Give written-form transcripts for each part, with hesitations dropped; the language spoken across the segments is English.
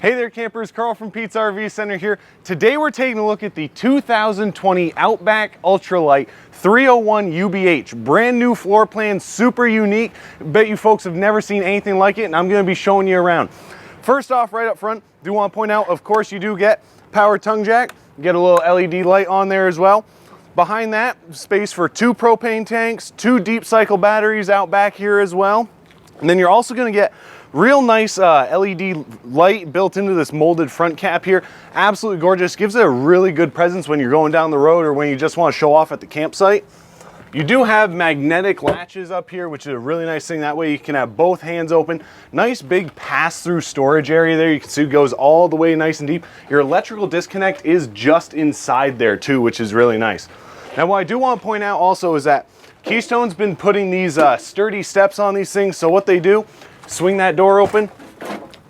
Hey there campers, Carl from Pete's RV Center here. Today we're taking a look at the 2020 Outback Ultra-Lite 301UBH. Brand new floor plan, super unique. Bet you folks have never seen anything like it, and I'm gonna be showing you around. First off, right up front, do want to point out, of course you do get power tongue jack. You get a little LED light on there as well. Behind that, space for 2 propane tanks, 2 deep cycle batteries out back here as well. And then you're also gonna get real nice LED light built into this molded front cap here. Absolutely gorgeous. Gives it a really good presence when you're going down the road or when you just want to show off at the campsite. You do have magnetic latches up here, which is a really nice thing. That way you can have both hands open. Nice big pass-through storage area there. You can see it goes all the way nice and deep. Your electrical disconnect is just inside there too, which is really nice. Now what I do want to point out also is that Keystone's been putting these sturdy steps on these things. So what they do, swing that door open,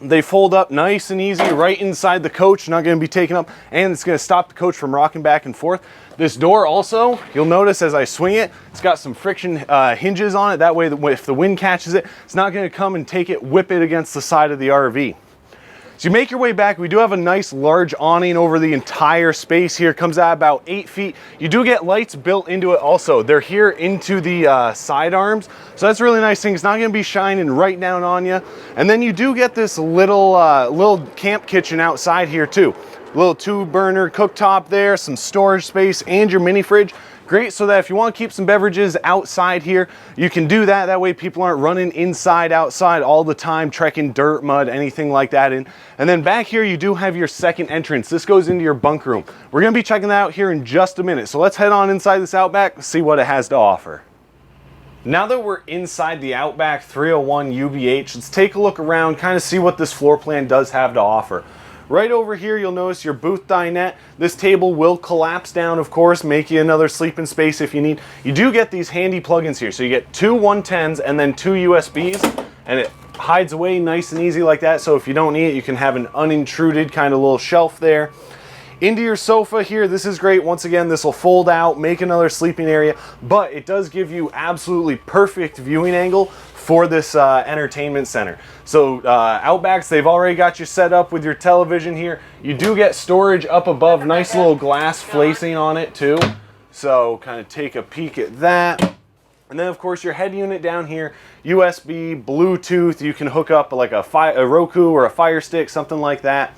they fold up nice and easy right inside the coach, not going to be taken up, and it's going to stop the coach from rocking back and forth. This door also, you'll notice as I swing it, it's got some friction hinges on it. That way if the wind catches it, it's not going to come and take it, whip it against the side of the RV. So you make your way back. We do have a nice large awning over the entire space here. Comes out about 8 feet. You do get lights built into it also. They're here into the side arms. So that's a really nice thing. It's not going to be shining right down on you. And then you do get this little camp kitchen outside here too. Little 2-burner cooktop there, some storage space, and your mini fridge. Great, so that if you want to keep some beverages outside here, you can do that. That way people aren't running inside, outside all the time, trekking dirt, mud, anything like that in. And then back here, you do have your second entrance. This goes into your bunk room. We're gonna be checking that out here in just a minute. So let's head on inside this Outback and see what it has to offer. Now that we're inside the Outback 301UBH, let's take a look around, kind of see what this floor plan does have to offer. Right over here, you'll notice your booth dinette. This table will collapse down, of course, make you another sleeping space if you need. You do get these handy plugins here. So you get 2 110s and then 2 USBs, and it hides away nice and easy like that. So if you don't need it, you can have an unintruded kind of little shelf there. Into your sofa here, this is great. Once again, this will fold out, make another sleeping area, but it does give you absolutely perfect viewing angle for this entertainment center. So Outbacks, they've already got you set up with your television here. You do get storage up above, nice little glass flacing on it too. So kind of take a peek at that. And then of course your head unit down here, USB, Bluetooth, you can hook up like a Roku or a Fire Stick, something like that.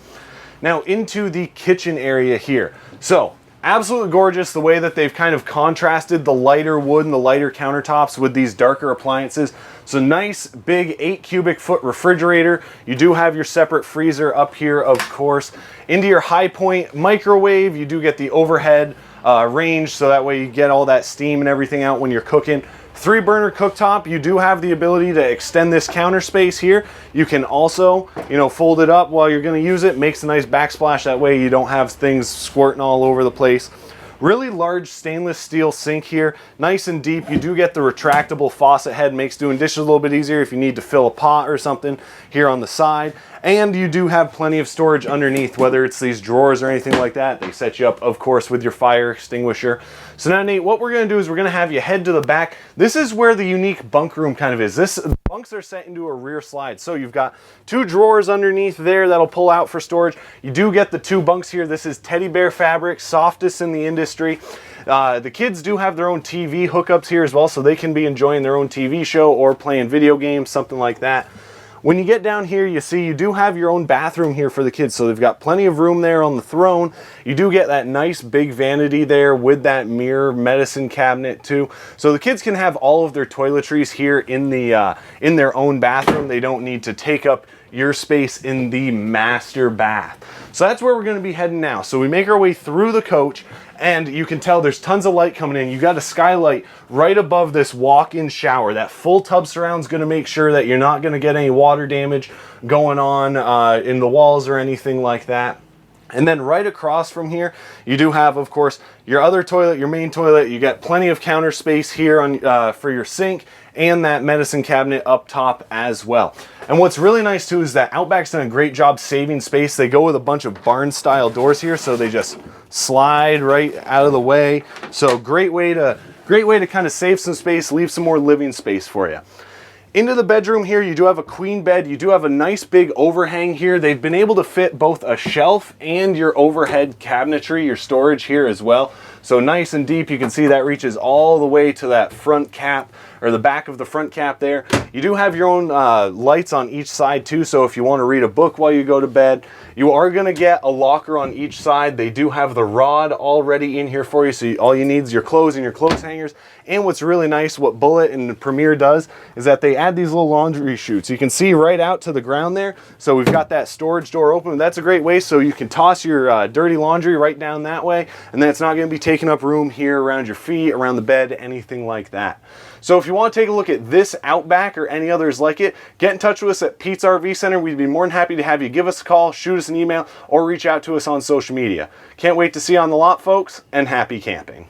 Now into the kitchen area here. So absolutely gorgeous the way that they've kind of contrasted the lighter wood and the lighter countertops with these darker appliances. So nice big 8 cubic foot refrigerator. You do have your separate freezer up here, of course. Into your high point microwave, you do get the overhead range, so that way you get all that steam and everything out when you're cooking. 3-burner cooktop, you do have the ability to extend this counter space here. You can also, fold it up while you're going to use it. Makes a nice backsplash, that way you don't have things squirting all over the place. Really large stainless steel sink here, nice and deep. You do get the retractable faucet head, makes doing dishes a little bit easier if you need to fill a pot or something here on the side. And you do have plenty of storage underneath, whether it's these drawers or anything like that. They set you up, of course, with your fire extinguisher. So now, Nate, what we're going to do is we're going to have you head to the back. This is where the unique bunk room kind of is. The bunks are set into a rear slide. So you've got 2 drawers underneath there that'll pull out for storage. You do get the 2 bunks here. This is teddy bear fabric, softest in the industry. The kids do have their own TV hookups here as well, so they can be enjoying their own TV show or playing video games, something like that. When you get down here, you see you do have your own bathroom here for the kids, so they've got plenty of room there on the throne. You do get that nice big vanity there with that mirror medicine cabinet too. So the kids can have all of their toiletries here in their own bathroom. They don't need to take up your space in the master bath. So that's where we're going to be heading now. So we make our way through the coach, and you can tell there's tons of light coming in. You got a skylight right above this walk-in shower. That full tub surround is going to make sure that you're not going to get any water damage going on in the walls or anything like that. And then right across from here, you do have, of course, your other toilet, your main toilet. You got plenty of counter space here on for your sink and that medicine cabinet up top as well. And what's really nice too is that Outback's done a great job saving space. They go with a bunch of barn style doors here, so they just slide right out of the way. So great way to kind of save some space, leave some more living space for you. Into the bedroom here, you do have a queen bed. You do have a nice big overhang here. They've been able to fit both a shelf and your overhead cabinetry, your storage here as well. So nice and deep. You can see that reaches all the way to that front cap, or the back of the front cap there. You do have your own lights on each side too, so if you want to read a book while you go to bed, you are going to get a locker on each side. They do have the rod already in here for you, so all you need is your clothes and your clothes hangers. And what's really nice, what Bullet and Premier does, is that they add these little laundry chutes. You can see right out to the ground there. So we've got that storage door open. That's a great way, so you can toss your dirty laundry right down that way, and then it's not going to be taking up room here around your feet, around the bed, anything like that. So if you want to take a look at this Outback or any others like it, get in touch with us at Pete's RV Center. We'd be more than happy to have you give us a call, shoot us an email, or reach out to us on social media. Can't wait to see you on the lot, folks, and happy camping.